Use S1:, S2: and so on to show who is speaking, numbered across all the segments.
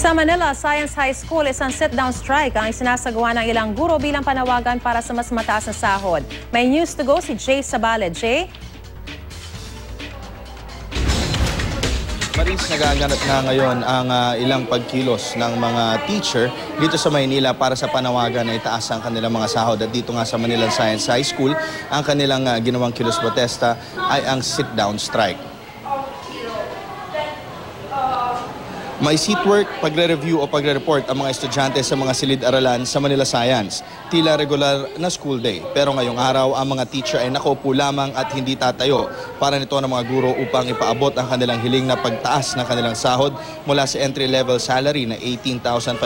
S1: Sa Manila Science High School, isang sit-down strike ang isinasagawa ng ilang guro bilang panawagan para sa mas mataas na sahod. May news to go si Jay Sabale. Jay?
S2: Maris, nagaganap na ngayon ang ilang pagkilos ng mga teacher dito sa Maynila para sa panawagan na itaas ang kanilang mga sahod. At dito nga sa Manila Science High School, ang kanilang ginawang kilos protesta ay ang sit-down strike. May seatwork, pagre-review o pagre-report ang mga estudyante sa mga silid-aralan sa Manila Science. Tila regular na school day. Pero ngayong araw, ang mga teacher ay nakaupo lamang at hindi tatayo. Para nito ng mga guro upang ipaabot ang kanilang hiling na pagtaas ng kanilang sahod mula sa entry-level salary na 18,549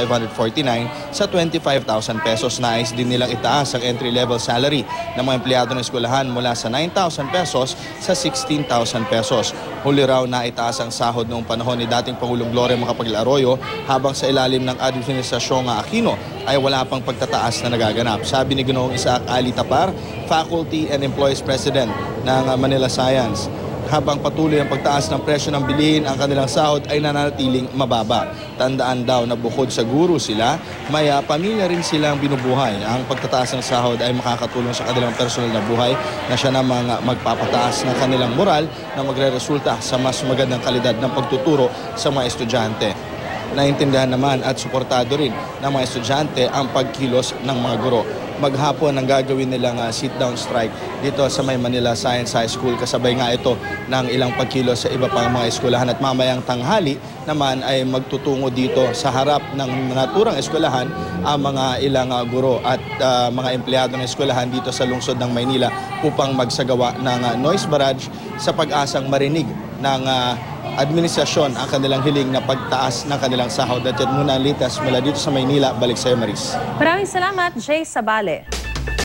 S2: sa 25,000 pesos. Nais din nilang itaas ang entry-level salary ng mga empleyado ng eskwelahan mula sa 9,000 pesos sa 16,000 pesos. Huli raw na itaas ang sahod noong panahon ni dating Pangulong Gloria Macapagal-Arroyo habang sa ilalim ng administrasyong Aquino ay wala pang pagtataas na nagaganap. Sabi ni Ginoong Isaac Ali Tapar, Faculty and Employees President ng Manila Science, habang patuloy ang pagtaas ng presyo ng bilihin, ang kanilang sahod ay nananatiling mababa. Tandaan daw na bukod sa guro sila, may pamilya rin silang binubuhay. Ang pagtataas ng sahod ay makakatulong sa kanilang personal na buhay na siya namang magpapataas ng kanilang moral na magre-resulta sa mas magandang kalidad ng pagtuturo sa mga estudyante. Naintindihan naman at suportado rin ng mga estudyante ang pagkilos ng mga guro. Maghapon ang gagawin nilang sit-down strike dito sa may Manila Science High School. Kasabay nga ito ng ilang pagkilos sa iba pang mga eskwelahan at mamayang tanghali naman ay magtutungo dito sa harap ng naturang eskwelahan ang mga ilang guro at mga empleyado ng eskwelahan dito sa lungsod ng Maynila upang magsagawa ng noise barrage sa pag-asang marinig ng administrasyon ang kanilang hiling na pagtaas ng kanilang sahod. At yan muna ang litas mula dito sa Maynila. Balik sa iyo, Maris.
S1: Maraming salamat, Jay Sabale.